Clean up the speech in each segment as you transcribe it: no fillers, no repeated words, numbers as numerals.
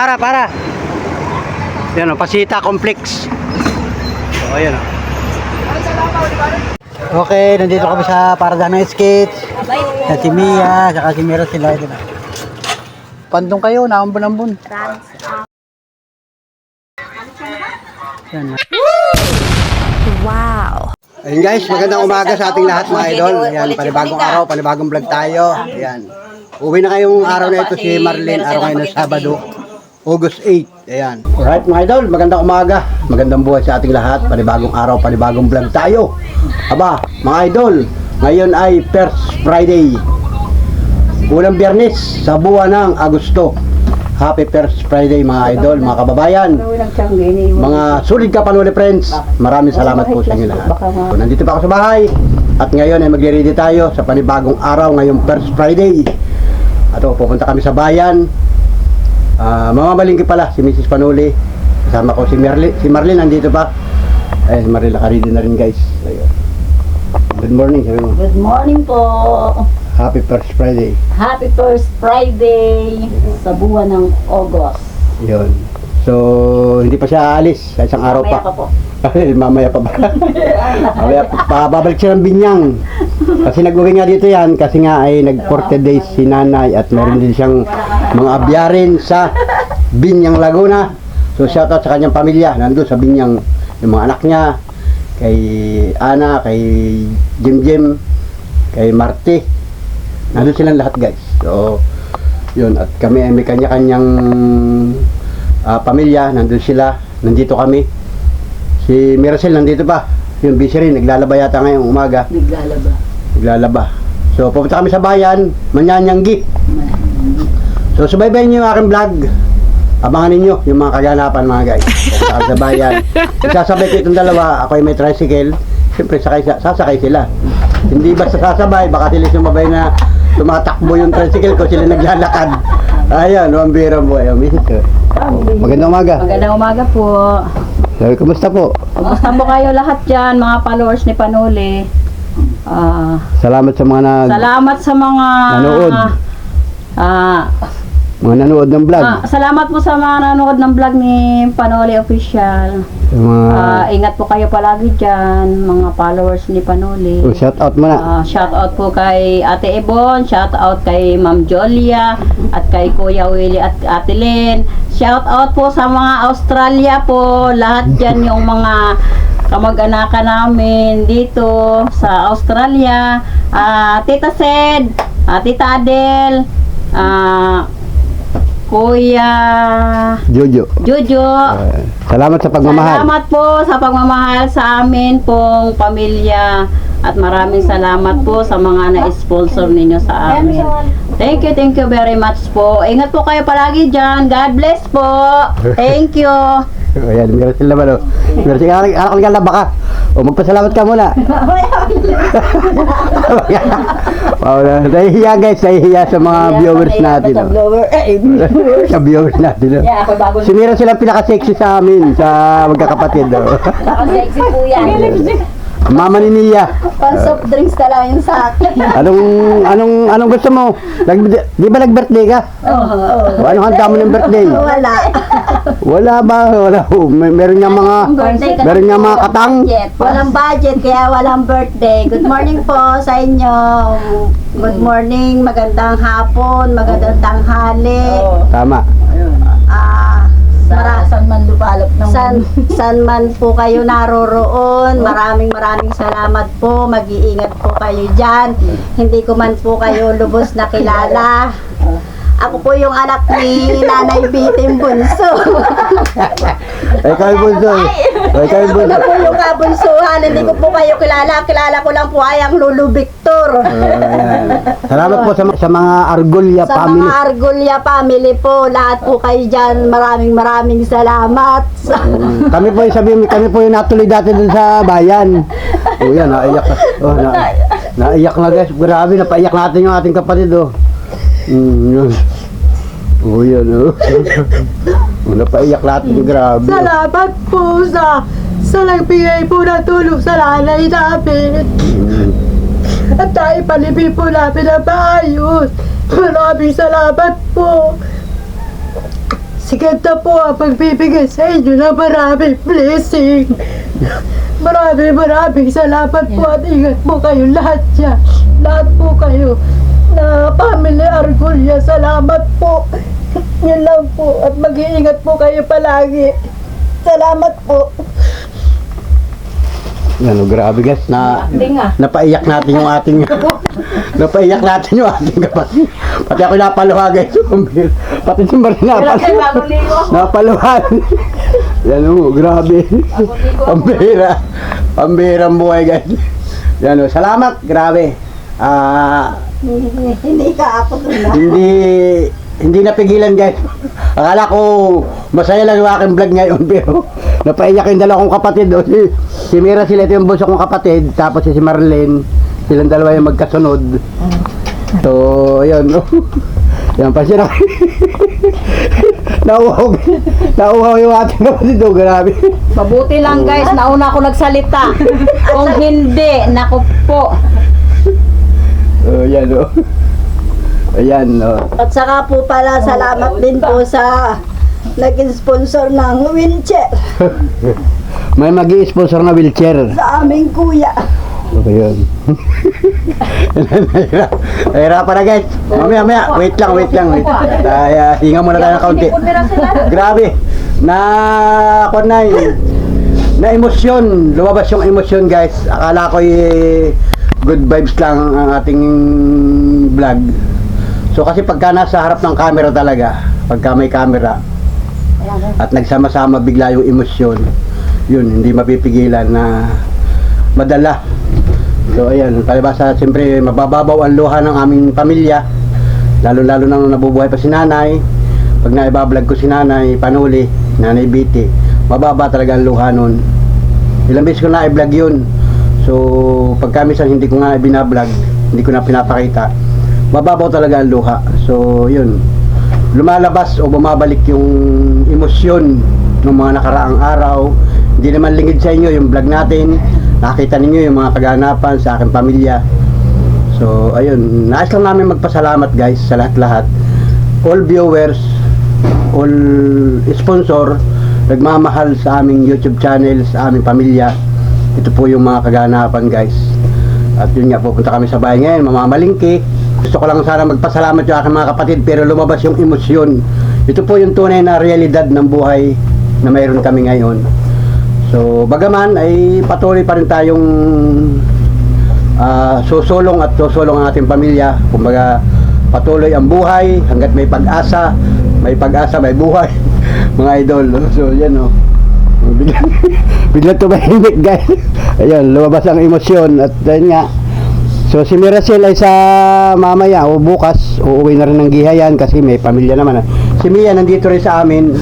Para. Yan o, Pasita Complex. So, ayan o. Okay, nandito kami sa Paradana Skates. Sa si Mia, saka si Mira sila. Ito na. Pandong kayo, naambon-ambon. Yan. Wow! Ayun guys, magandang umaga sa ating lahat mga idol. Ayan, panibagong araw, panibagong vlog tayo. Ayan. Uwi na kayong araw na ito si Marlene, araw ngayon ng Sabado, August 8. Ayan. Alright mga idol, magandang umaga, magandang buhay sa ating lahat. Panibagong araw, panibagong vlog tayo. Aba, mga idol, ngayon ay First Friday. Unang Biyernes sa buwan ng Agosto. Happy First Friday mga idol, mga kababayan, mga solid kapanuli friends. Maraming salamat po sa inyo lahat. So, nandito pa ako sa bahay at ngayon ay magre-ready tayo sa panibagong araw ngayong First Friday. At pupunta kami sa bayan. Mamamalingki pala si Mrs. Panuli. Kasama ko si Marlene nandito pa. Si Marlene naka-ready na rin guys. Ayun. Good morning. Sabi mo. Good morning po! Happy First Friday. Happy First Friday sa buwan ng August. Yun. So, hindi pa siya aalis. Sa isang araw Mamaya pa. pa po. Mamaya pa ba? Mamaya pa. Babalik siya ng Binyang. Kasi nag-uwi nga dito yan. Kasi nga ay nag-40 days si nanay. At meron din siyang mga abyarin sa Binyang, Laguna. So, shoutout sa kanyang pamilya. Nandun sa Binyang. Yung mga anak niya. Kay Ana, kay Jim, kay Marty. Nandun silang lahat guys. So, yun. At kami ay may kanya-kanyang pamilya. Nandun sila. Nandito kami. Si Miracel nandito pa. Yung busy rin. Naglalaba yata ngayong umaga. Naglalaba. So, pupunta kami sa bayan. Manyanyanggi. So, subaybayin niyo yung aking vlog. Abangan ninyo yung mga kaganapan mga guys. Pupunta kami sa bayan. Sasabay ko itong dalawa. Ako ay may tricycle. Siyempre, sasakay sila. Hindi basta sasabay. Baka sila sumabay na tumatakbo yung tricycle ko, sila naglalakad. Ayan, wambira mo. Magandang umaga. Magandang umaga po. Sabi, kumusta po? Kumusta po kayo lahat dyan, mga followers ni Panuli? Salamat sa mga Salamat sa mga nanood. Mga nanood ng vlog. Salamat po sa mga nanood ng vlog ni Panuli Official. Ingat po kayo palagi dyan, mga followers ni Panuli. Shout out mo na. Shout out po kay Ate Ebon, shout out kay Ma'am Jolia, at kay Kuya Willie at Ate Lynn. Shout out po sa mga Australia po, lahat dyan yung mga kamag-anakan namin dito sa Australia. Tita Sed, Tita Adel, Kuya Jojo. Salamat sa pagmamahal. Salamat po sa pagmamahal sa amin pong pamilya. At maraming salamat po sa mga na-sponsor ninyo sa amin. Thank you very much po. Ingat po kayo palagi dyan. God bless po. Thank you. Ayan, meron sila naman o. Meron sila, anak ka na baka. O, magpasalamat ka muna. Nahihiya guys, nahihiya sa mga viewers natin. Sa viewers natin. Si Mira silang pinaka-sexy sa amin, sa magkakapatid. Sexy po yan. Mama ni Nia. Pan-soft drinks na lang yung sa akin. Anong gusto mo? Di ba nag-birthday ka? Oo. Anong handa mo ng birthday? Wala. Wala ba? Wala. Meron niya mga katang. Walang budget kaya walang birthday. Good morning po sa inyo. Good morning, magandang hapon, magandang tanghali. Tama. Saan man lupalop ng saan man po kayo naroroon. Maraming salamat po. Mag-iingat po kayo dyan. Hindi ko man po kayo lubos na kilala. Ako po yung anak ni Nanay Biting Bunso. Ikaw yung bunso. Ako na po yung kabunsuhan. Hindi ko po kayo kilala. Kilala ko lang po ay ang Lulu Victor. Salamat po sa mga Argulya Sa family. mga Argulya family po. Lahat po kayo dyan. Maraming salamat. Kami po yung natuloy dati dun sa bayan. O yan, naiyak. Naiyak na guys. Grabe, napaiyak natin yung ating kapatid. Yun. Oh, yan, napaiyak natin, grabe. Salamat po sa nagbigay po ng tulong sa nanay namin. At tayo palibig po namin na maayos. Maraming salamat po. sikat na po ang pagbibigay sa inyo na maraming blessing. Maraming salamat po at ingat po kayo lahat dyan. Lahat po kayo na Family Argulya, salamat po. Yun lang po at mag-iingat po kayo palagi. Salamat po. Ano, grabe guys, napaiyak natin yung ating napaiyak natin yung ating kapatid. Pati ako napaluha guys. Pati si Marin napaluha. Yan o, grabe. Pambihirang buhay guys. Yan o, salamat, grabe. Hindi ka ako na. Hindi napigilan guys. Akala ko masaya lang yung aking vlog ngayon pero napaiyak yung dalawa kong kapatid. O, si Mira sila, ito yung bunso kong kapatid, tapos si Marlene, silang dalawa yung magkasunod. So, ayun. Yan pa siya. Nauhaw yung ating kapatid. Oh, grabe. Mabuti lang guys, nauna ako nagsalita. Kung hindi, naku po. Yan o. Ayan o. At saka po pala, salamat din po sa naging sponsor ng wheelchair May mag-i-sponsor na wheelchair. sa aming kuya. Okay yun. Nahirapan na guys. Mamaya. Wait lang. Hinga muna tayo ng kaunti. Grabe. Na emosyon. Lumabas yung emosyon guys. Akala ko good vibes lang ang ating vlog. So kasi pagka nasa harap ng camera talaga, pagka may camera at nagsama-sama bigla yung emosyon, yun, hindi mapipigilan na madala. So ayan, palibasa siyempre mabababaw ang luha ng aming pamilya, lalo-lalo na nung nabubuhay pa si nanay. Pag naibablog ko si nanay Panuli, nanay Biti, mababa talaga ang luha nun. Ilang beses ko na i-vlog yun. So pagka minsan hindi ko nga binablog, hindi ko na pinapakita, mababaw talaga ang luha. So yun, lumalabas o bumabalik yung emosyon ng mga nakaraang araw. Hindi naman lingid sa inyo yung vlog natin. Nakita ninyo yung mga kaganapan sa aking pamilya. So ayun, nais lang namin magpasalamat guys sa lahat-lahat, all viewers, all sponsor, nagmamahal sa aming YouTube channel, sa aming pamilya. Ito po yung mga kaganapan guys. At yun nga, pupunta kami sa bahay ngayon, mamamalingki. Gusto ko lang sana magpasalamat yung aking mga kapatid, pero lumabas yung emosyon. Ito po yung tunay na realidad ng buhay na mayroon kami ngayon. So bagaman ay patuloy pa rin tayong susulong at susulong ang ating pamilya. Kumbaga patuloy ang buhay hanggat may pag-asa, may buhay. Mga idol. So yan o. Bigla tumahimik guys. Ayun, lumabas ang emosyon. At ayun nga, so si Miracel ay sa mamaya o bukas uuwi na rin ng Gihayan kasi may pamilya naman. Si Mia nandito rin sa amin,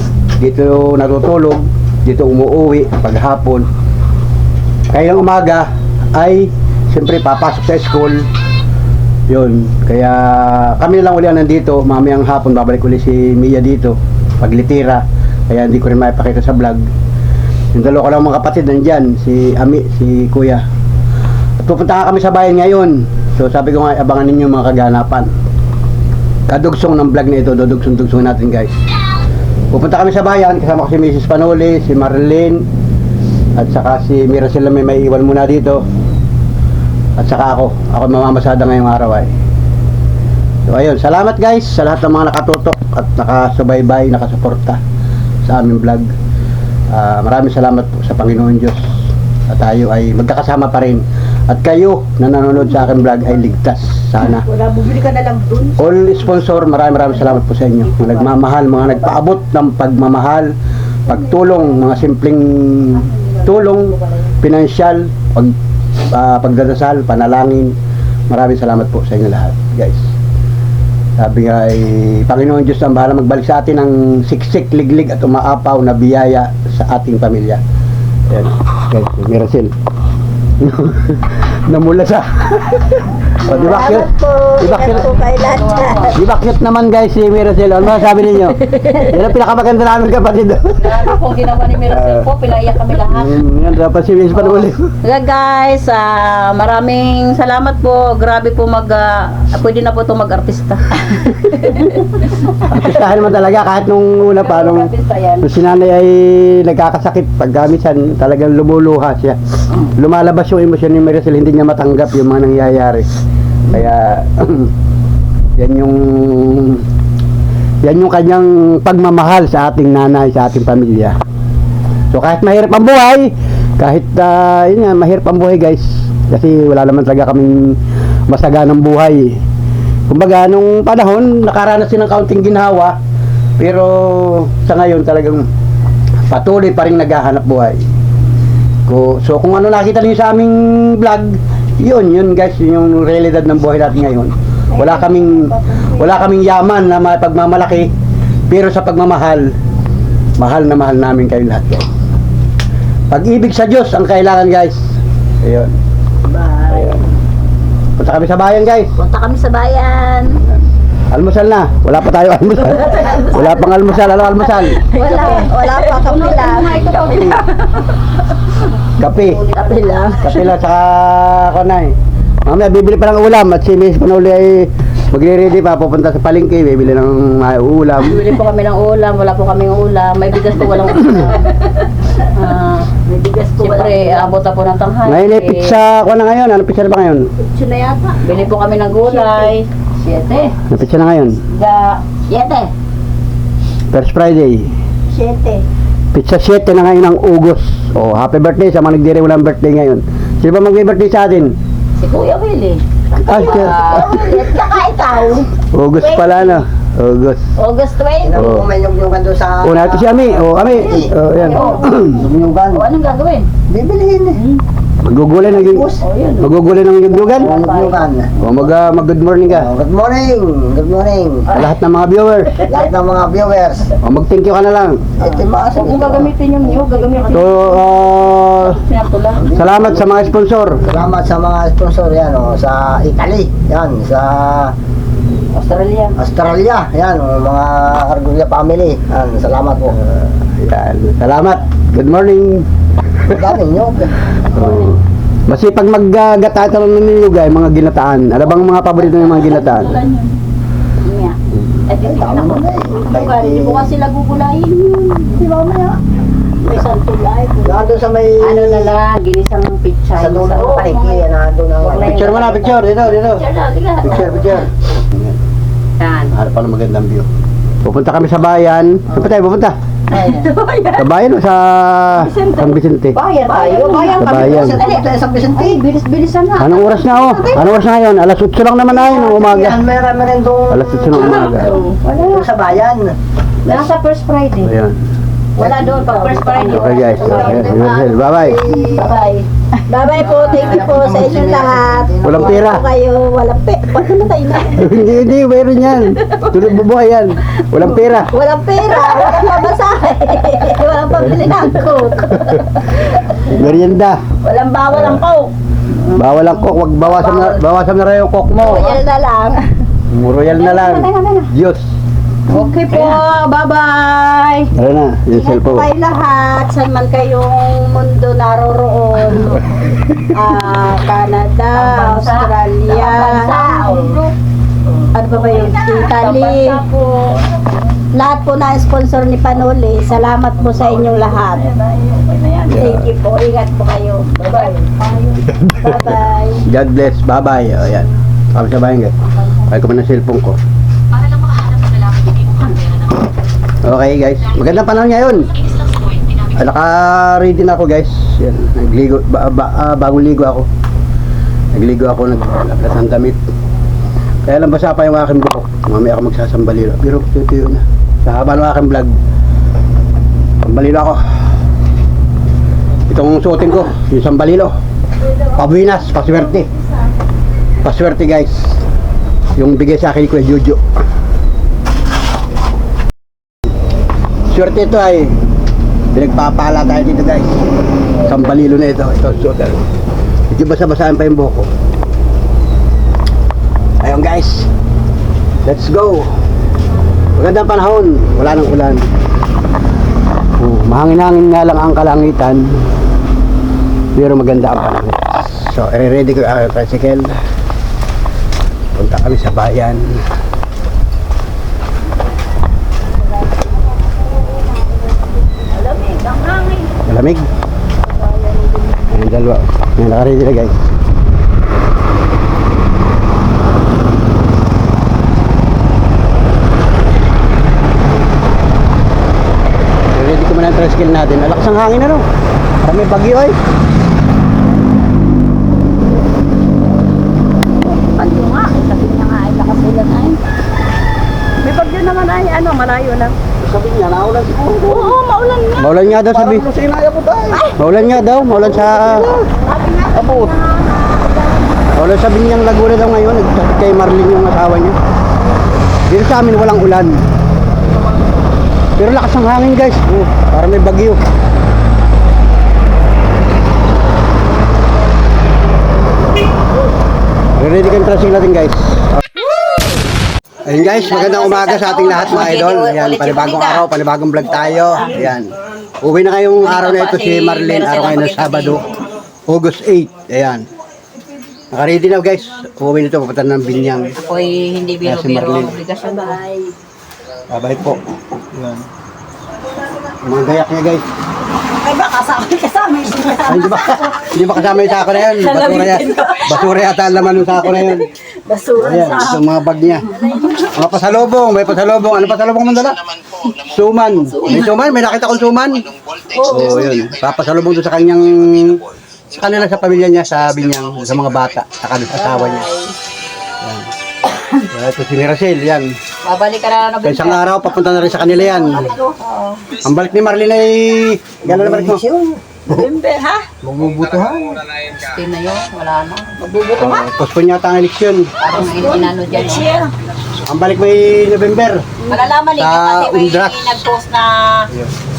dito natutulog, dito umuuwi paghapon. Kaya ng umaga ay siyempre papasok sa school. Yun, kaya kami lang uli ang nandito. Mamayang hapon babalik uli si Mia dito paglitira, kaya hindi ko rin maipakita sa vlog. Yung dalawa ko lang mga kapatid nandyan, si Ami, si Kuya. At pupunta kami sa bayan ngayon. So sabi ko nga, abangan ninyo mga kaganapan. Kadugsong ng vlog na ito, dudugsong natin guys. Pupunta kami sa bayan, kasama ko si Mrs. Panuli, si Marlene, at saka si Miracel na may iwan muna dito. At saka ako mamamasada ngayong araw ay. So ayun, salamat guys sa lahat ng mga nakatutok at nakasubaybay, nakasuporta sa aming vlog. Maraming salamat po sa Panginoon Diyos. At tayo ay magkakasama pa rin. At kayo na nanonood sa aking vlog ay ligtas sana. Wala, bumili ka na lang dun. All sponsor, maraming salamat po sa inyo. Mga nagmamahal, mga nagpaabot ng pagmamahal, pagtulong, mga simpleng tulong, pinansyal, pagdadasal, panalangin. Maraming salamat po sa inyo lahat, guys. Sabi nga ay Panginoon Diyos ang bahala magbalik sa atin ng siksik, liglig at umaapaw na biyaya sa ating pamilya. Ayan, guys, Miracel. Namula sa. O, di ba? Salamat po. Ingat po kayo lahat dyan. Di ba cute naman guys si Miracel? Ano masasabi ninyo? Yan ang pinakamaganda namin kapatid. Grabe po ginawa ni Miracel po, pinaiyak kami lahat. Yan, dapat si Miss Panuli. Kaya guys, maraming salamat po. Grabe po pwede na po itong mag-artista. Artistahan naman talaga kahit nung una pa, nung Artista yan. si nanay ay nagkakasakit pag minsan talagang lumuluha siya. Lumalabas yung emosyon ni Miracel, hindi niya matanggap yung mga nangyayari. Kaya yan yung kanyang pagmamahal sa ating nanay, sa ating pamilya. So kahit mahirap ang buhay, kahit yun nga, mahirap ang buhay guys, kasi wala naman talaga kaming masaganang buhay. Kumbaga nung panahon nakaranas din ng kaunting ginhawa, pero sa ngayon talagang patuloy pa rin naghahanap buhay. So kung ano nakita niyo sa aming vlog, yun guys, yun yung realidad ng buhay natin ngayon. Wala kaming yaman na pagmamalaki, pero sa pagmamahal, mahal na mahal namin kayo lahat guys. Pag-ibig sa Diyos ang kailangan guys. Ayun. Bye. Punta kami sa bayan guys. Punta kami sa bayan. Almusal na. Wala pa tayo almusal. Wala pang almusal. Ano almusal? Wala pa kami lang. Kape. Kape lang. Kape lang saka kunay. Mamaya bibili pa ng ulam at si Miss Panuli ay magre-ready pa, pupunta sa palengke, bibili ng ulam. Bili po kami ng ulam, wala po kaming ulam. May bigas po, walang ulam. May bigas po. Siyempre, abot na po ng tanghali. Ngayon ay pizza, kuha na ngayon. Ano pizza na ba ngayon? Pizza na yata. Bili po kami ng gulay. 7. Ano pizza na ngayon? 7. First Friday. 7. Pizza 7 na ngayon ng Ugos. Oh, happy birthday sa mga nagdire walang birthday ngayon. Sino ba mag-birthday sa atin? Si Kuya Willie. Ah, Saka ikaw. Ugos pala no. Ugos. August 20. Oh. Yung doon sa... Oh, natin si Ami. Oh, Ami. Oh, yan. Lumiyugan. O, anong gagawin? Bibilihin eh. Magugulay ng magugulay ng yuglugan. Lumiyugan. Oh, mag-good morning ka. Good morning. Good morning. Sa lahat ng mga viewers. Lahat ng mga viewers. Oh, mag-thank you ka na lang. Ito maas. Huwag mong gagamitin yung new, gagamitin So, sinatula. salamat sa mga sponsor. Salamat sa mga sponsor yan sa Italy. Yan sa Australia. Australia. Yan mga Argulia family. Yan, salamat po. Yan. Salamat. Good morning. Daming nyo. Oh. Masipag mag-gata ito ng ninyo guys, mga ginataan. Ano bang mga paborito ng mga ginataan? At yung Tama na hindi ko kasi sila gugulayin yun. Di ba maya? May santulay. Nandun sa may... Ano na lang, ginisang pichay. Sa doon ng paniki. Nandun ang... Picture mo na, picture. Dito. Picture. Yan. Ano pala magandang view. Pupunta kami sa bayan. Saan pa tayo pupunta? Sa bayan o sa San Vicente? Bayan tayo. Bayan Sa kami. bayan. Sa Vicente. Ay, bilis-bilisan na. Anong oras na oh? Anong oras na ngayon? Alas 8 lang naman ay ng umaga. Yan, meron rin doon. Alas 8 ng umaga. Doon sa bayan. Nasa First Friday. Ayan. Wala doon. Pag First Friday. Okay guys. Bye-bye. Bye-bye. Bye-bye po. Thank you po sa inyong lahat. Walang pera. Po kayo. Walang pera. Paano namatay na? Hindi, meron yan. Tuloy bubuhay yan. Walang pera. Walang pera. Walang pamasahe. Walang pambili ng coke. Merienda. Walang bawal ang coke. Bawal ang coke. Wag bawasan na rin yung coke mo. Royal na lang. Royal na lang. Diyos. Okay po. Bye-bye. Tara na. Yung Ingat po cellphone. kayo lahat. Saan man kayong mundo naroroon. Canada, Australia. Ano ba yung Italy? Lahat po na sponsor ni Panuli. Salamat po sa inyong lahat. Thank you po. Ingat po kayo. Bye-bye. Bye-bye. God bless. Bye-bye. O, yan. Kami sa bayan guys. Kaya ko pa ng cellphone ko. Okay guys. Magandang panahon ngayon. Naka-ready na ako guys. Yan. Nagligo. Bagong ligo ako. Nagligo ako. Naglakas ng damit. Kaya lang basa pa yung aking buhok. Mamaya ako magsasambalilo. Pero tutuyo na. Sa haba ng aking vlog. Sambalilo ako. Itong suotin ko. Yung sambalilo. Pabuinas. Paswerte. Paswerte guys. Yung bigay sa akin ko yung Jojo. Swerte ito ay pinagpapala tayo dito guys. Sambalilo na ito. Ito suotin. Medyo basa-basaan pa yung buhok ko. Ayaw Ayun guys. Let's go. Magandang panahon. Wala nang ulan. Mahangin-hangin nga lang ang kalangitan. Pero maganda ang panahon. So, ready ko ang tricycle. Punta kami sa bayan. Malamig. Ayan, dalawa. Ayan, naka-ready na guys. Ready ko muna ang tricycle natin. Alakas ang hangin ano. Parang may bagyo ay. Bagyo nga, sabi niya nga ay lakas ulan ay. May bagyo naman ay ano, malayo lang. Sabi niya, naulan siguro. Oo, maulan nga. Maulan nga daw sabi. Parang sinaya ko tayo. Maulan nga daw. Maulan sa... Abot. Maulan sabi niyang Laguna daw ngayon. Nagchat kay Marlene yung asawa niya. Dito sa amin walang ulan. Pero lakas ang hangin guys. Parang may bagyo. Ready ka yung tracing natin guys. Ayun guys, magandang umaga sa ating lahat mga idol. Ayan, panibagong araw, panibagong vlog tayo. Ayan. Uwi na ngayong araw na ito si Marlene, araw ngayon ng Sabado, August 8. Ayan. Naka-ready na guys. Uwi nito, papunta ng Binyang. Ako'y hindi Si biro-biro Marlene. ang obligasyon ay. Babay po. Ayan. Yung mga gayak niya guys. Ay ba, kasama yung Ay, hindi ba kasama yung sako na yun? Basura yan. Basura yata ang laman ng sako na yun. basura Ayan, itong mga bag niya. Mga pasalubong, may pasalubong. Ano pasalubong mo dala? Suman. May suman? May nakita kong suman? Oo, yun. Papasalubong doon sa kanyang, sa kanila sa pamilya niya, sa Binyang, sa mga bata, sa kanyang asawa niya. Yan. Ito si Miracel, yan. Babalik ka na Sa isang araw, papunta na rin sa kanila yan. Ang balik ni Marlene ay, gano'n na balik mo? November, ha? Magbubutuhan. Stay na yun, wala na. Magbubuto ha? Postpone yata ang eleksyon. Parang inano dyan. Ang balik may November. Malalaman Sa ninyo kasi may Undras. nag-post na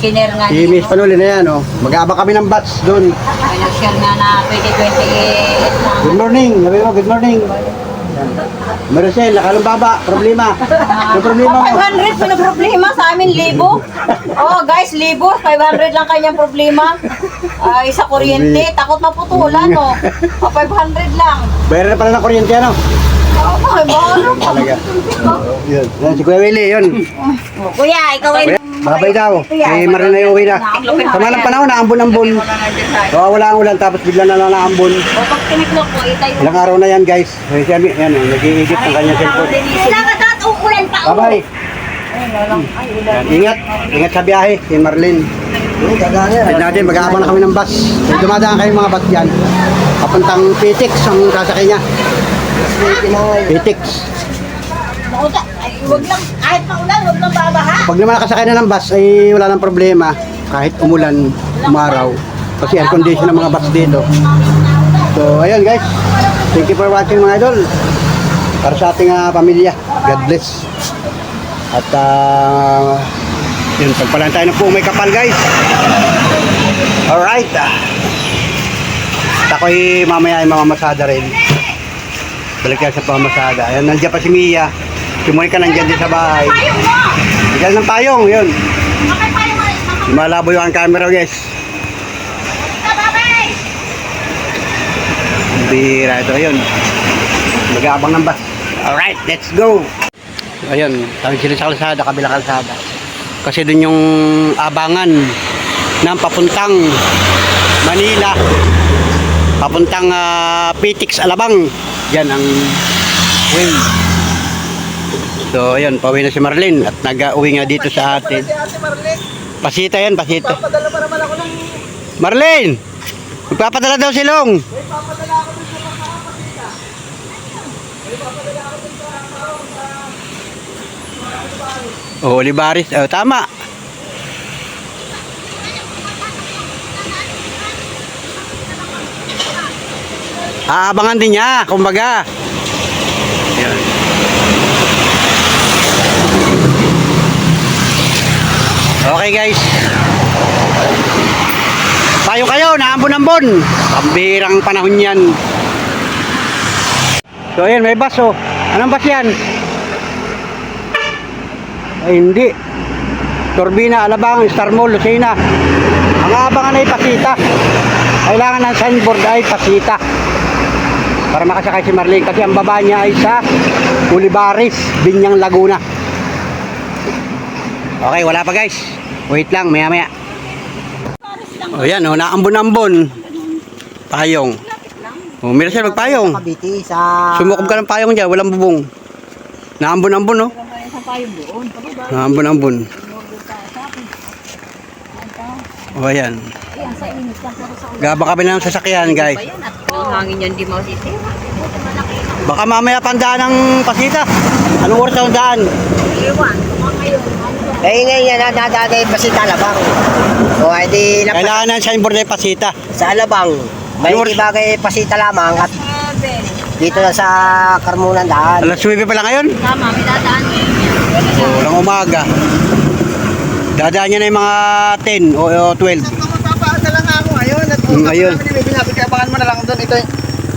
kiner nga Si ninyo. Miss Panuli na yan, oh. Mag-aabang kami ng bats doon. May nag-share nga na 2028 na. Good morning, sabi mo, good morning. Maricel, nakalong baba, problema. Yung problema mo. 500 na problema sa amin, libo. Oh guys, libo. 500 lang kanyang problema. Ay, sa kuryente, takot maputulan, oh. 500 lang. Bayaran na pala ng kuryente, ano? Oh, ay, bahala mo. Talaga. Yun. Yan, si Kuya Willie, yun. Kuya, ikaw ay... Babay daw. Si Marina yung uwi na. Sama ng panahon, naambon-ambon. Wala ang ulan, tapos bigla na lang naambon. O, pag tiniklop mo, itayo. Ilang araw na yan, guys. Si Ami, yan, nag-iigit ng kanyang cellphone. Kailangan na at uulan pa. Babay. Yan, ingat. Ingat sa biyahe, si Marlene. At natin, mag-aabang na kami ng bus. May dumadaan kayong mga bus dyan. Papuntang Pitix ang sasakay niya. Pitix. Ay, wag lang, kahit maulan, wag lang babaha. Pag naman nakasakay na ng bus, ay wala nang problema. Kahit umulan, umaraw. Kasi air condition ang mga bus dito. So, ayun guys. Thank you for watching mga idol. Para sa ating pamilya. God bless. At yun, pagpalan tayo ng po may kapal guys. Alright. At ako'y mamaya ay mamamasada rin. Balik tayo sa pamamasada. Ayan, nandiyan pa si Mia. Si Monica nandiyan din sa bahay. Nandiyan ng payong, yun. Malabo yung camera guys. Bira ito, yun. Mag-aabang ng bus. Alright, let's go. Ayun, tawid sila sa kalsada, kabilang kalsada. Kasi dun yung abangan ng papuntang Manila. Papuntang Pitix, Alabang. Yan ang way. So, ayun, pauwi na si Marlene at nag-uwi nga dito sa atin. Pasita yan, pasita. Marlene! Magpapadala daw si Long. Oh, Olivares. Oh, tama. Aabangan din niya, kumbaga. Yan. Okay guys. Tayo kayo, naambon-ambon. Pambirang panahon yan. So ayan, may bus oh. Anong bus yan? Ay, hindi. Turbina, Alabang, Star Mall, Lucena. Ang aabangan ay Pasita. Kailangan ng signboard ay Pasita. Para makasakay si Marlene. Kasi ang baba niya ay sa Ulibaris, Binyang, Laguna. Okay, wala pa guys. Wait lang, maya maya. O yan, o, naambon-ambon. Payong. O, Mirasel, magpayong. Kabiti sa... Sumukob ka ng payong dyan, walang bubong. Naambon-ambon, no? Naambon-ambon. O, ayan. Gaba kami ng sasakyan, guys. Ang hangin yan, di masisira. Baka mamaya pandaan ng Pasita. Anong oras ang daan? Eh, ngayon yan, nadadaan pa si Talabang. O, hindi lang Kailangan ng signboard ay Pasita. sa Alabang. May Ano oras? bagay Pasita lamang at dito na sa Carmunan daan. Alas 9 pa lang ngayon. Tama, may dadaan O, walang umaga. Dadaan niya na yung mga 10 o 12. Magpapaasa lang ako ngayon at Ngayon. pinapikabangan mo na lang doon. Ito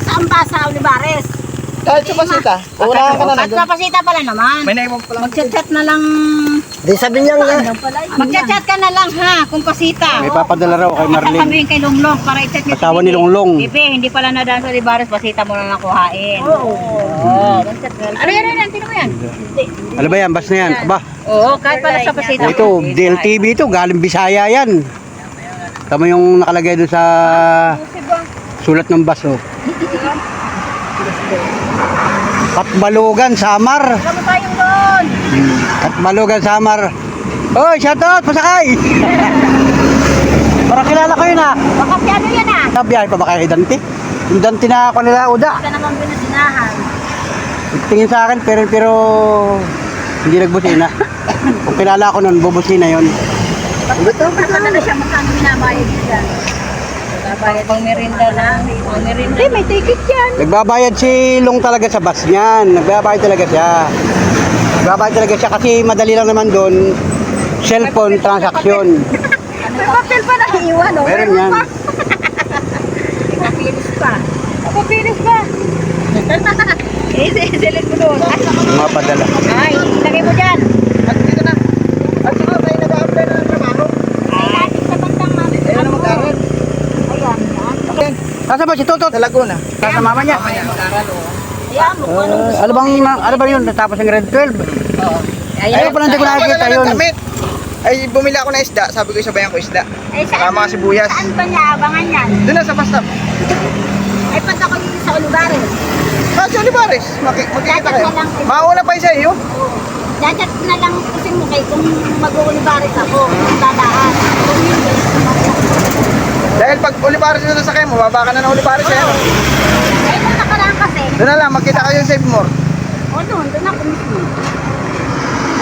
Saan ba sa Olivares? kahit sa Pasita. Unahan ka na At papasita pala naman. May naibang pala. Mag-chat na lang. Di sabi niya nga. Mag-chat ka na lang ha, kung pasita. May papadala raw kay Marlene. Sasabihin kay Longlong para i-chat niya. Asawa ni Longlong. Ibe, hindi pala nadaan sa Olivares, pasita mo na nakuhain. Oo. Ano yan? Tino mo yan? Ano ba yan? Bas na yan. Aba, Oo, kahit pala sa pasita. ito, DLTV ito. Galing Bisaya yan. Tama yung nakalagay doon sa sulat ng bus. Oh. Katbalugan, Samar. Ano tayong doon? Katbalugan, Samar. Oy, shoutout, pasakay! Para kilala ko yun ah. Baka si ano yan ah? Nabiyahe pa ba kayo kay Dante? Yung Dante na ako nila, Uda. Ka naman binasinahan. Tingin sa akin, pero hindi nagbusina. Kung kilala ko nun, bubusina yun. Baka na siya magkano binabayad niya dyan. Binabayad ng merinda lang. Ang merinda. Hindi, may ticket yan. Nagbabayad si Long talaga sa bus niyan. Nagbabayad talaga siya. Nagbabayad talaga siya kasi madali lang naman doon. Cellphone transaction. May papel pa na iwan, oh. Meron yan. Papilis pa. Papilis pa. Isilit mo doon. Mga padala. Ay, ilagay mo dyan. At dito na. At saka may nag-a-apply na ng trabaho. Ay, natin sa bandang namin. Ayun na mag-aaral. Ayan, yan. Saan ba si Tutot? Sa Laguna. Sa mama niya. Ayan, mo. Ano ba yun? Natapos ng grade 12? Ayun pa lang, hindi ko nakikita yun. Ay, bumili ako ng isda. Sabi ko, isabayan ko isda. Ay, Saka mga sibuyas. Saan ba niya abangan yan? Doon na sa bus stop. Ay, punta ko yun sa Olivares. Sa Olivares. Makikita kayo. Dadaan na lang. Mauna pa yun sa iyo. Dadaan na lang kasi mo kayo kung mag-Olivares ako. Dadaan. Kung hindi, Dahil pag Olivares na sasakay mo, baba ka na ng Olivares sa'yo. ay, kung nakaraan kasi. Doon na lang, magkita kayo sa Save More. O, doon ako mismo.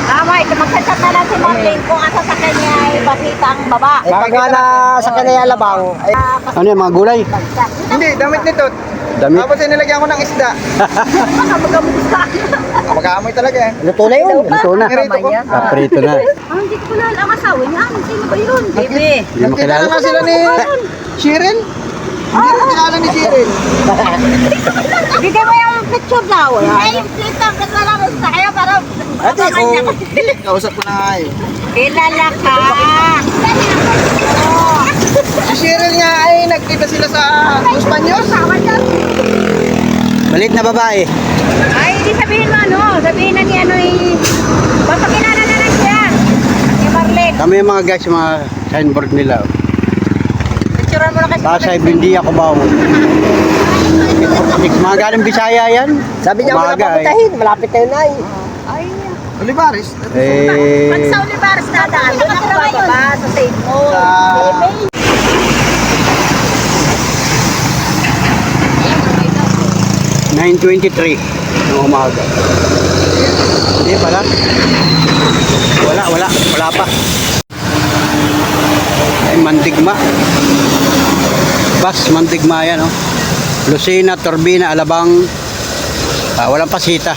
Tama, ito magkasat na lang si Marlene kung ang sasakyan niya ay basita ang baba. Eh, pag na sa Kanaya Alabang, ay, Ano yan, mga gulay? hindi, damit nito. Damit? Tapos ay nilagyan ko ng isda. Baka magamusta. Mag-aamoy talaga eh. Luto na yun. Luto na. Nirito ko. Prito na. Hindi ko kilala ang asawa niya. Sino ba yun? Bebe. Hindi mo Nagkita kilala. na nga sila ni Shirin. Hindi rin kilala ni Shirin. Bigay mo yung picture daw. Ay, yung picture. Kasalamat sa kaya para Ate, kausap ko na nga eh. kilala ka. Si Shirin nga ay nagkita sila sa Espanyol. Malit na babae. Ay, hindi sabihin mo ano. Sabihin na ni ano eh. Basta kilala na lang siya. Ni Marlene. Kami yung mga guys, yung mga signboard nila. Picturean mo na kasi. Pasay, Bindi, ako ba? Mga galing Bisaya yan. Sabi niya wala Umaga, pa putahin. Malapit na yun ay. Ay, Olivares. pag sa Olivares dadaan, doon ako bababa sa St. Paul. Sa- 9:23 ng umaga. Hindi pala. Wala pa. Ay, Mandigma. Bus, Mandigma yan, oh. Lucena, Turbina, Alabang. Walang Pasita.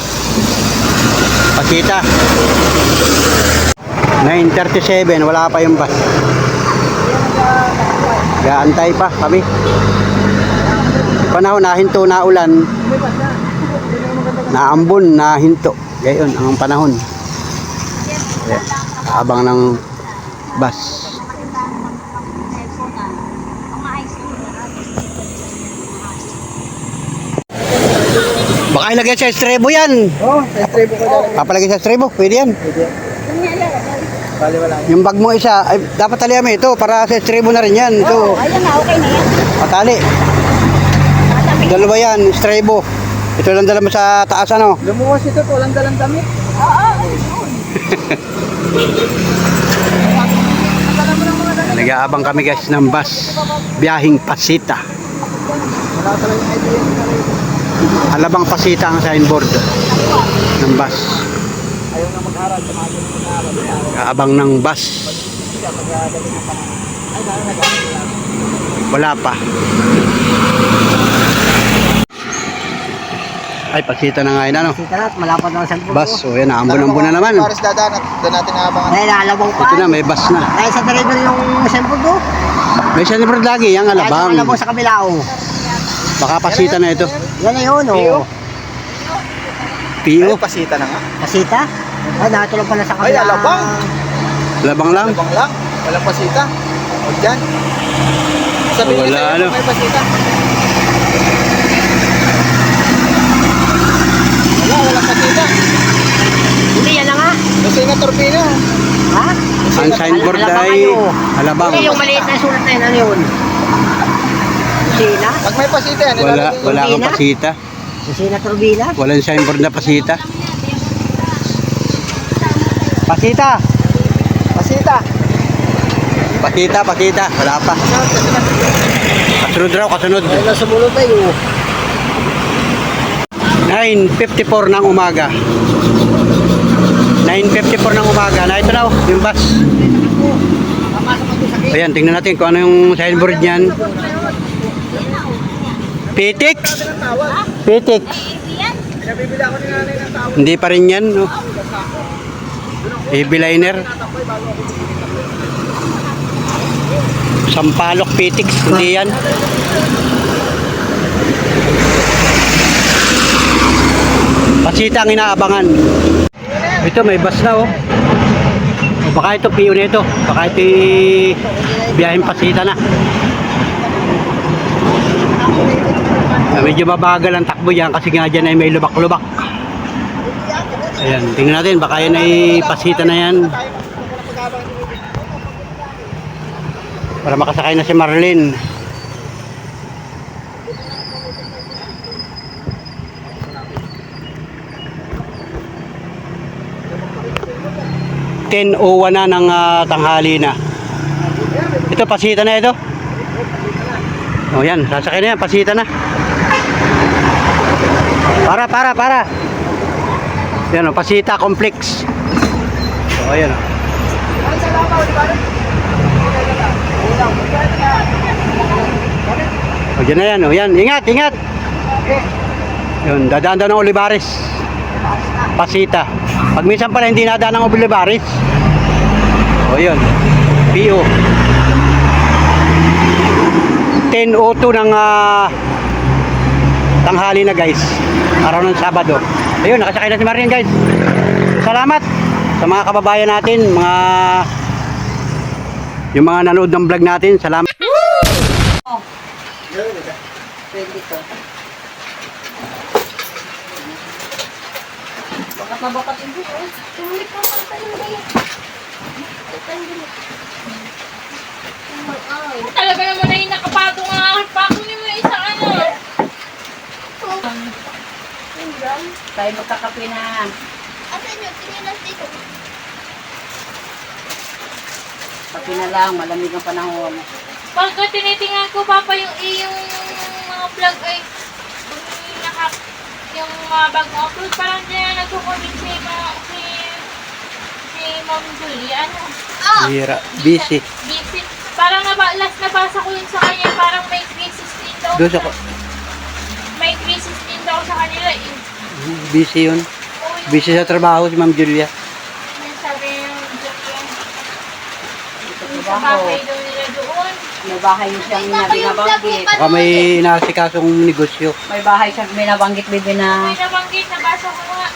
Pasita. 9:37, wala pa yung bus. Gaantay pa kami. Panahon na hinto na ulan. naambon, na hinto. Gayon ang panahon. Ayan, abang ng bus. Baka ilagay sa estrebo yan. Oh, sa tribo ko dala. Papalagay sa estrebo, pwede yan. Bali wala. Yung bag mo isa, ay, dapat talihan mo ito para sa estrebo na rin yan. Ito, Ayan na, okay na yan. patali. Dalawa yan, estrebo. Ito lang dala mo sa taas ano. Lumuwas ito po, walang dalang damit. Nag-aabang kami guys ng bus. Biyahing Pasita. Wala talagang idea. Alabang Pasita ang signboard ng bus. Ayaw na mag-aral, tumagal na mag-aral. Abang ng bus. Wala pa. Ay, Pasita na nga yun ano. Kita na, malapad na sa Bus, o yan, naambon-ambon na naman. Paris dadaan at doon natin naabangan. Ay, naalabang pa. Ito na, may bus na. Dahil sa delivery yung sempol do. May signboard lagi, yung alabang. Alabang sa kabila, oh. Baka Pasita na ito. Yan na yun, oh. P.O. Pasita na nga. Pasita? Ay, natulog pala sa kabila. Ay, alabang. Alabang lang. Labang lang. Walang pasita. O dyan. Sabihin Wala, nyo sa'yo ano. kung may pasita. Walang pasita. Hindi, yan na nga. Kasi nga turbina. Ha? Ang signboard Alabang ay ano? alabang. Hindi, yung maliit na sulat na yun, ano yun? Sina? Pag may pasita yan, Wala, ilalagay wala kang Turbina? Pasita. Sina Turbina? Walang signboard na Pasita. Pasita! pasita. Pasita, Pasita. Wala pa. Kasunod raw, kasunod. Ay, nasa mulot tayo. 9:54 ng umaga. 9:54 ng umaga. Na ito na, yung bus. Ayan, tingnan natin kung ano yung signboard niyan. Pitix? Pitix. Hindi pa rin yan, no? Liner. Sampalok Pitix, hindi yan. Pasita ang inaabangan. Ito may bus na oh. O baka ito piyo nito. Baka ito biyaheng Pasita na. Medyo mabagal ang takbo yan kasi nga dyan ay may lubak-lubak. Ayan, tingnan natin baka yan ay Pasita na yan. Para makasakay na si Marlene. Na ng tanghali na. Ito Pasita na ito. O yan, sasakay na yan, Pasita na. Para. Yan o, Pasita Complex. O ayan o. O dyan na yan o, yan, ingat. Yun, dadaan daw ng Olivares. Pasita. Pag minsan pala hindi nadaan ng Olivares. O yun, P.O. 10:02 ng tanghali na guys. Araw ng Sabado. Ayun, nakasakay na si Marian guys. Salamat sa mga kababayan natin, yung mga nanood ng vlog natin. Salamat. Pwede ko. Bakat na bakat yung buko. Tumulip na mga tayo ngayon. Talaga naman na yung nakapatong ang aking pako ni mo isang ano. Tayo magkakape na. Kape na lang, malamig ang panahon. Pagka tinitingnan ko papa yung mga vlog ay yung mga bagong upload parang dyan nagko-comment si Ma'am Julie ano. Hira, busy. Busy. Parang last nabasa ko yun sa kanya parang may crisis din daw. Doon ako. May crisis din daw sa kanila eh. Busy yun. Oo, yung Busy sa trabaho si Ma'am Julia. yung sabi yung Julia. sa bahay daw nila doon. May bahay siyang binabanggit. Baka may nasikasong negosyo. May bahay siyang binabanggit, bibi na May nabanggit, nabasa ko nga.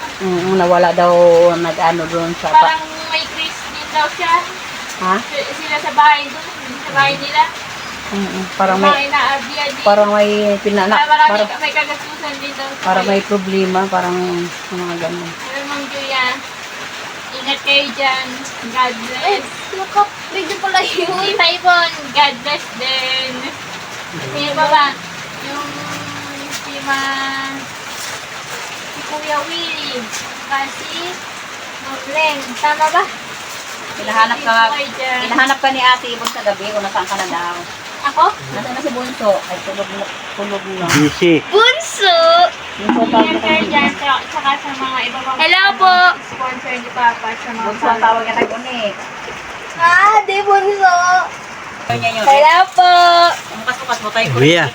nawala daw nag-ano doon sa... Parang may Chris din daw siya. Ha? Sila sa bahay doon, sa bahay nila. Parang Mga may... inaabya din. Parang may pinana... Parang Parang, may kagastusan din daw. parang may problema, parang mga ganun. Pero Ma'am Julia, ingat kayo dyan. God bless. Nakapwede pala yun. Tita Ivon, God bless din. Sino ba ba? Yung si Kuya Willie. Kasi Ma'am Len. Tama ba? Hinahanap ka ni Ate Ibon sa gabi kung nasaan ka na daw. Ako? Nasaan na si Bunso? Ay, tulog na. Busy. Bunso! Ingat kayo dyan. Tsaka sa mga iba pang Hello po. sponsor ni Papa sa mga Bunso ang tawag niya nag-unik. Di bunso! Ganyan yun. Hello po! Bukas-bukas mo tayo. Uwi na.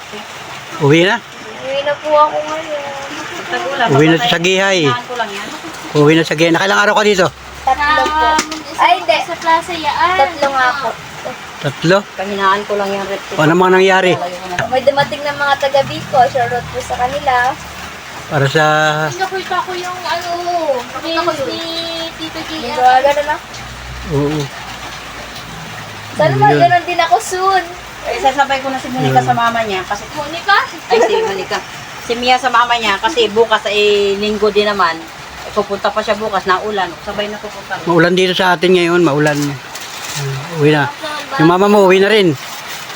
Uwi na? Uwi na po ako ngayon. Uwi na sa Gihay. Hinahan ko lang yan. Uwi na sa Gihay. Nakailang araw ka dito? Tatlo po. Ay, hindi. Sa Plaza Yaan. Tatlo nga po. Tatlo? Kahinaan ko lang yan. Paano mga nangyari? May dumating ng mga taga Bicol. Shoutout po sa kanila. Para sa... Nakita ko yung reels ni Tito Yung Gia. gano'n na. Oo. Sana magano'n din ako soon. Eh, sasabay ko na si Monica sa mama niya. Kasi, Monica? ay, si Monica. Si Mia sa mama niya. Kasi bukas ay linggo din naman. Pupunta pa siya bukas na ulan. Sabay na pupunta. Maulan dito sa atin ngayon. Maulan. Uwi na. Yung mama mo, uwi na rin.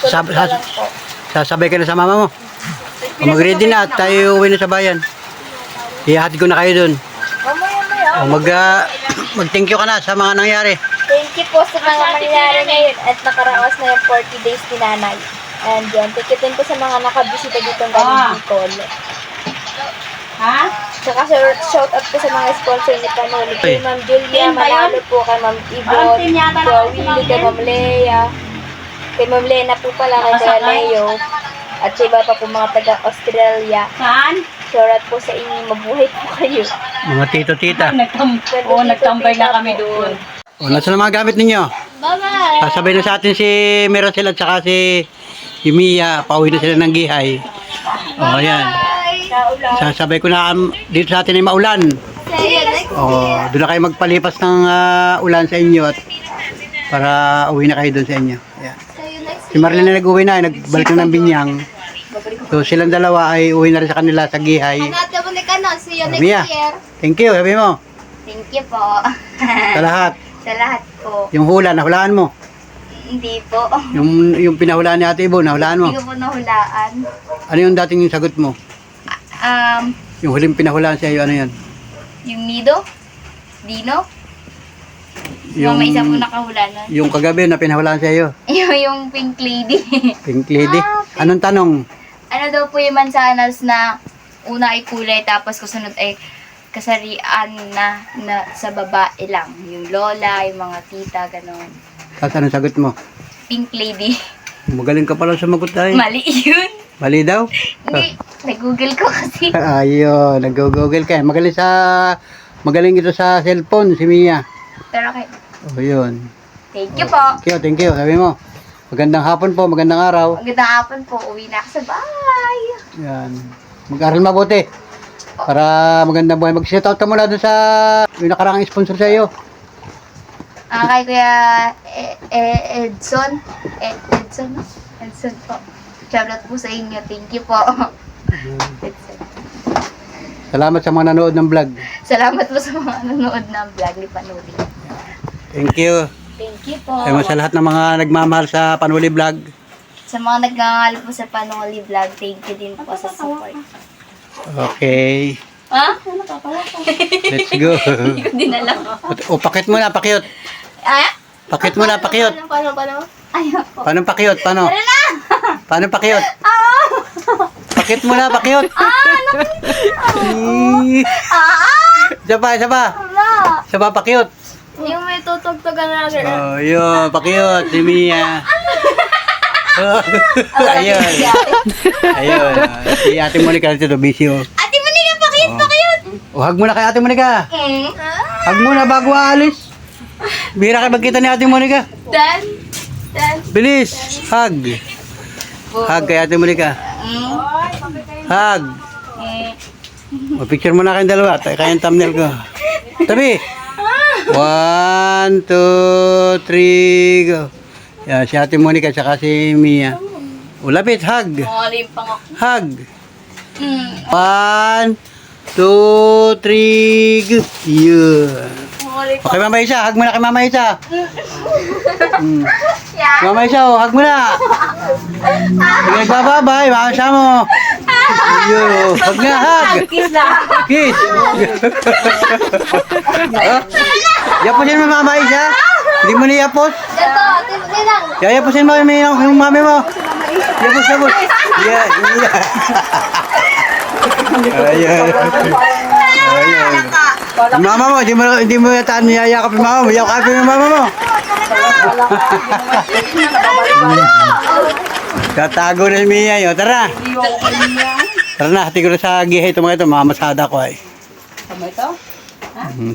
Tulog na lang po. Sasabay ka na sa mama mo. O mag-ready na at tayo uwi na sa bayan. Ihatid ko na kayo dun. Mamaya. O mag-thank you ka na sa mga nangyari. Thank you po sa mga nangyari ngayon at nakaraos na yung 40 days ni Nanay. And yun, thank you din po sa mga nakabisita dito ng galing Bicol. Ha? Tsaka shout out po sa mga sponsor ni Panoli. Kay Ma'am Julia Team ba yun? Manalo po, kay Ma'am Parang Ibon, team yata Kuya naman si Ma'am Willie, kay Len. Ma'am Lea, kay Ma'am Lena po pala, kay Kuya Nakasakay? Leo, at sa iba pa po mga taga-Australia. Saan? Shout out po sa inyo, mabuhay po kayo. Mga tito-tita. Nagtambay na kami doon. O, nasa na mga gamit ninyo? Bye-bye! Sasabay na sa atin si Miracel at saka si Mia. Pauwi na sila ng Gihay. O, ayan. Sasabay ko na dito sa atin ay maulan. See you next O, doon na kayo magpalipas ng ulan sa inyo at para uwi na kayo doon sa inyo. Ayan. Si Marlene na nag-uwi na, nagbalik na ng Binyang. So silang dalawa ay uwi na rin sa kanila sa Gihay. Natabalik ka na. See you next Mia, year. thank you, sabi mo. Thank you po. Sa lahat. Sa lahat po. Yung hula, nahulaan mo. Hindi po. Yung pinahulaan ni Ate Ibo, nahulaan mo. Hindi ko po nahulaan. Ano yung dating yung sagot mo? Yung huling pinahulaan sa iyo, ano yan? Yung Nido? Dino? Yung may isa po nakahula nun. Yung kagabi na pinahulaan sa iyo. yung Pink Lady. Pink Lady. Anong tanong? Ano daw po yung mansanas na una ay kulay tapos kasunod ay kasarian na sa babae lang. Yung lola, yung mga tita, gano'n. Tapos anong sagot mo? Pink Lady. Magaling ka pala sumagot ay. Mali yun. Mali daw? Hindi. Nag-google ko kasi. Ayun, nag-google ka. Magaling ito sa cellphone, si Mia. Pero okay. O, yun. Thank you po. Thank you. Sabi mo, magandang hapon po, magandang araw. Magandang hapon po. Uwi na ako sa bahay. Yan. Mag-aral mabuti. Para magandang buhay. Mag-shoutout ka muna doon sa yung nakarang sponsor sa iyo. Kay Kuya Edson. Edson, no? Edson po. Shoutout po sa inyo. Thank you po. Edson. Salamat sa mga nanood ng vlog. Salamat po sa mga nanonood ng vlog ni Panuli. Thank you. Thank you po. Ayaw sa lahat ng mga nagmamahal sa Panuli Vlog. Sa mga nagngangal po sa Panuli Vlog, thank you din po sa support. Okay. Ha? Let's go. Hindi ko din alam. O, pakit mo na, pakyut. Ah? Pakit mo na, pakyut. Paano? Ayaw po. Paano pakyut? Paano? Paano pakyut? Pakit mo na, pakyut. Isa pa, isa pa. Isa pa, pakyut. Yung may tutugtugan na gano'n. Oh, yun, pakyut, si Mia. Oh, ayun. Ayun. Si Ate Monica dito, busy oh. Ate Monica, pakiyot! Oh, hug muna kay Ate Monica. Hug muna bago aalis. Bira kayo magkita ni Ate Monica. Dan? Bilis! Hug! Hug kay Ate Monica. Hug! Picture mo na kayong dalawa. Kaya yung thumbnail ko. Tabi! 1, 2, 3, go. Yan, si Ate Monica tsaka si Mia. Ulapit, hug! Hug! 1, 2, 3, go. Yun. Okay, Mama Isa, hug mo na kay Mama Isa. Mama Isa, hug mo na. Sige, nagbababay, Mama Isa mo. Yun, hug na, hug. Kiss. Yapusin mo, Mama Isa. Hindi mo niyapos. Yapusin mo yung mami mo. Yapos. Yan. Ayan. Mama mo, hindi mo yataan niyayakap yung mama mo. Yakapin yung mama mo. Tatago na si Mia yun. Tara. Tara na, hati ko na sa gihay ito mga ito. Mamasada ko ay.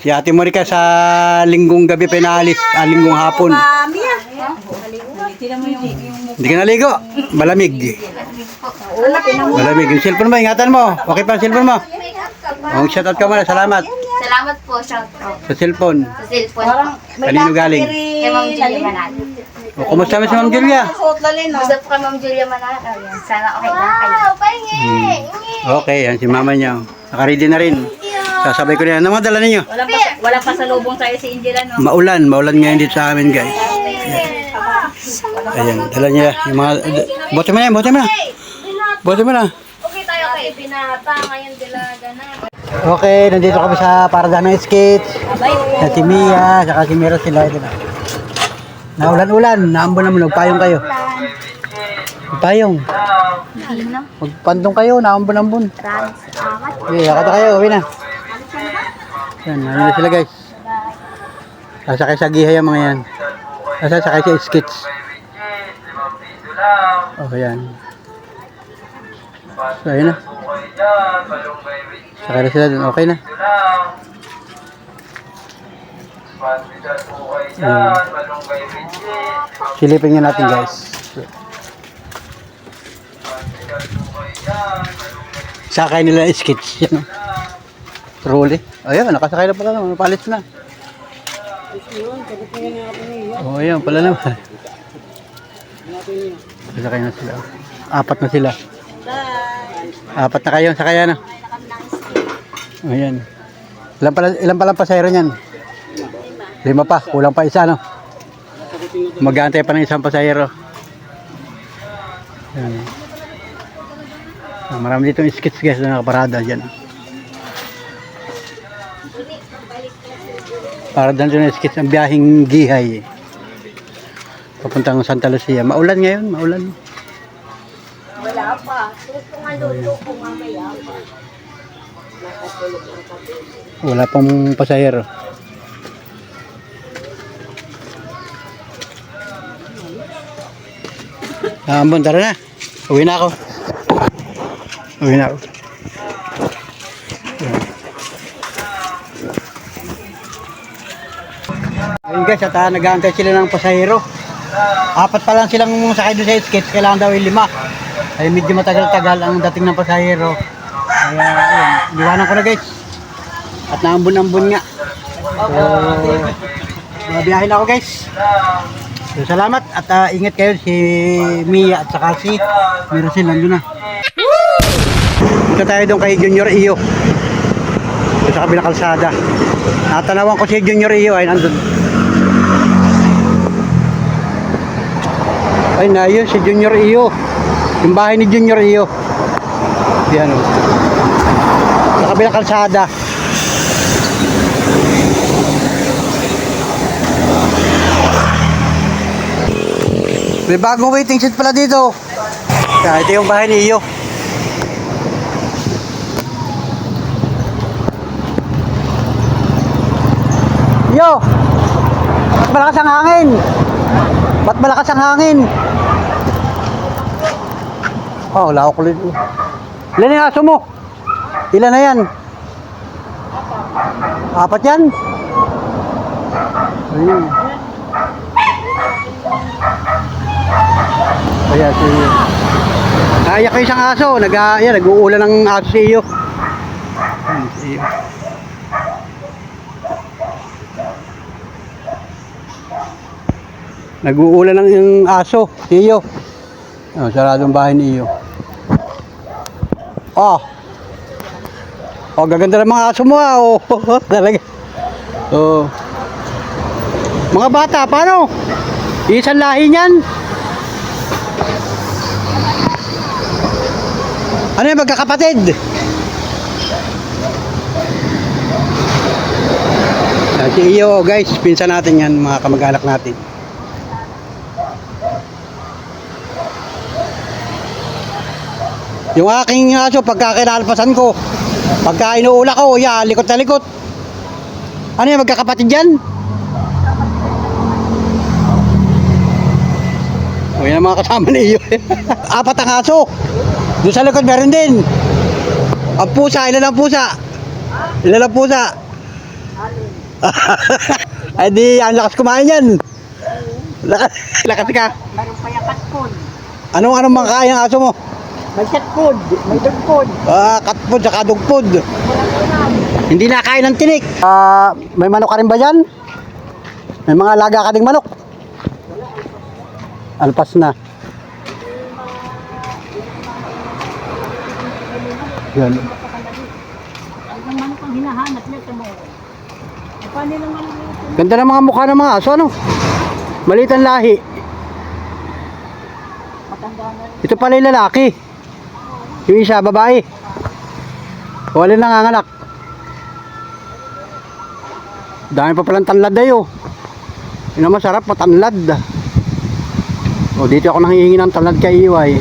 Si Ate Monica sa linggong gabi pinalis. Linggong hapon. Hindi ka naligo. Malamig. Malamig. Yung cellphone mo, ingatan mo. Okay pa ang cellphone mo. Shoutout ka muna. Salamat. Salamat po, shout out. Sa cellphone. Sa cellphone. Kanino galing? Kay Ma'am Julia Manalo. O, kumusta mo si Ma'am Julia? Gusto po kay Ma'am Julia Manalo. Sana okay lang kayo. Okay, yan si mama niya. Nakaready na rin. Sasabay ko na yan. Ano mga dala ninyo? Wala pa sa lubong tayo si Angela, no? Maulan ngayon dito sa amin, guys. Ayan, dala niya yung mga... Bote mo na. Okay tayo kay Binata. Ngayon dilaga na. Okay, nandito kami sa Paradamay Skates. Sa si Mia, saka si Mira sila. Ito na. Naulan-ulan, naambon naman, nagpayong kayo. Magpayong. Magpantong kayo, naambon-ambon. Okay, yakata kayo, uwi na. Yan, nandito na sila guys. Sasakay sa gihay ang mga yan. Sasakay sa skates. Oh, yan. So, ayun na. Sakay na sila dun, okay na. Silipin nyo natin guys. Sakay nila skits. Yan o. Trolley. Ayun, nakasakay na pala naman. Palit na. Oh, ayun pala naman. Sakay na sila. 4 na sila. 4 na kayo. Sakay na. Ayan. Ilan palang pasahero niyan? 5 pa. Kulang pa isa, no? Mag-aantay pa ng isang pasahero. Ayan. Marami ditong skits guys na nakaparada dyan. Para dito na skits ang biyaheng gihay. Papuntang Santa Lucia. Maulan ngayon, maulan. Wala pa. Gusto nga luto ko mamaya pa. Wala pang pasahero. Ambon, tara na. Uwi na ako. Ayun guys, at nag-aantay sila ng pasahero. 4 pa lang silang sakay doon sa skates. Kailangan daw 5. Ay medyo matagal-tagal ang dating ng pasahero. Kaya ayun, liwanan ko na guys. At naambon-ambon nga. So, mabiyahe na ako guys. So, salamat at ingat kayo si Mia at saka si Miracel nandun na. Punta tayo doon kay Junior Iyo. Sa kabilang kalsada. Natanawan ko si Junior Iyo ay nandun. Ay na yun si Junior Iyo. Yung bahay ni Junior Iyo. Yan o. Sa kabilang kalsada. May bagong waiting shed pala dito. Ito yung bahay ni Iyo. Iyo! Ba't malakas ang hangin? Ba't malakas ang hangin? Oh, lawak ulit. Ilan yung aso mo? Ilan na yan? 4 yan? Ayun. Ayan, si iyo. Naiyak kayo isang aso. Nag-uulan ng aso si iyo. Si iyo. Nag-uulan ng aso si iyo. Oh, saradong bahay ni iyo. Oh. Oh, gaganda ng mga aso mo ah. Oh, talaga. Oh. Mga bata, paano? Isang lahi niyan. Ano yung magkakapatid? Si iyo, guys, pinsan natin yan, mga kamag-anak natin. Yung aking aso, pagka kinalpasan ko, pagka inuula ko, likot na likot. Ano yung magkakapatid dyan? O yan ang mga kasama ni iyo. 4 ang aso. Doon sa likod meron din. Ang pusa, ilan ang pusa? Ilan ang pusa? Ay di, ang lakas kumain yan. Lakas ka. Meron pa yung katpod. Anong mga kaya ang aso mo? May katpod, may dugpod. Katpod, saka dugpod. Hindi na kain ng tinik. May manok ka rin ba dyan? May mga alaga ka ding manok? Alpas na. Yan. Ang manok ang hinahanap niya sa mga. Paano lang manok? Ganda ng mga mukha ng mga aso, ano? Maliit ang lahi. Ito pala yung lalaki. Yung isa, babae. Wala nanganganak. Dami pa palang tanlad na yun. Yun ang masarap, matanlad. O, dito ako nanghihingi ng tanlad kay Iway.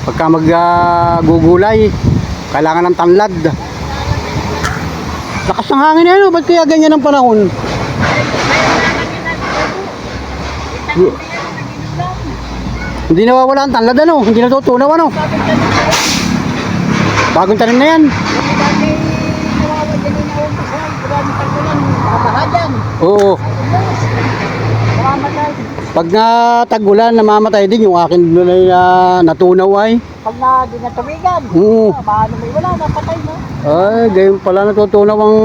Pagka maggugulay, kailangan ng tanlad. Lakas ng hangin na yun, ba't kaya ganyan ang panahon? Hindi nawawala ang tanlad, ano? Hindi natutunaw, ano? Bagong tanim na yan. Oo. Pag tag-ulan, namamatay din yung akin nulay na natunaw ay. Pag na di natubigan, Oo. paano may wala, napatay mo. Ay, gayon pala natutunaw ang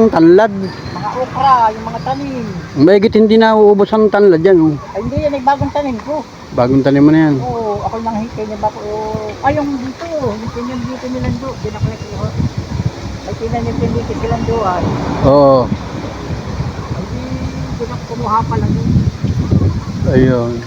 tanlad. Mga okra, yung mga tanim. Mahigit hindi na uubos ang tanlad yan. Oh. Ay, hindi yan, ay bagong tanim ko. Bagong tanim mo na yan. Oo, ako nang hikay niya ba ko. Ay, yung dito, yung pinyong dito nilang do, dinaklik ko. Ay, tinan yung pinyong dito silang do, ay. Oo. Ay, di, kumuha pa lang yun. Ayun.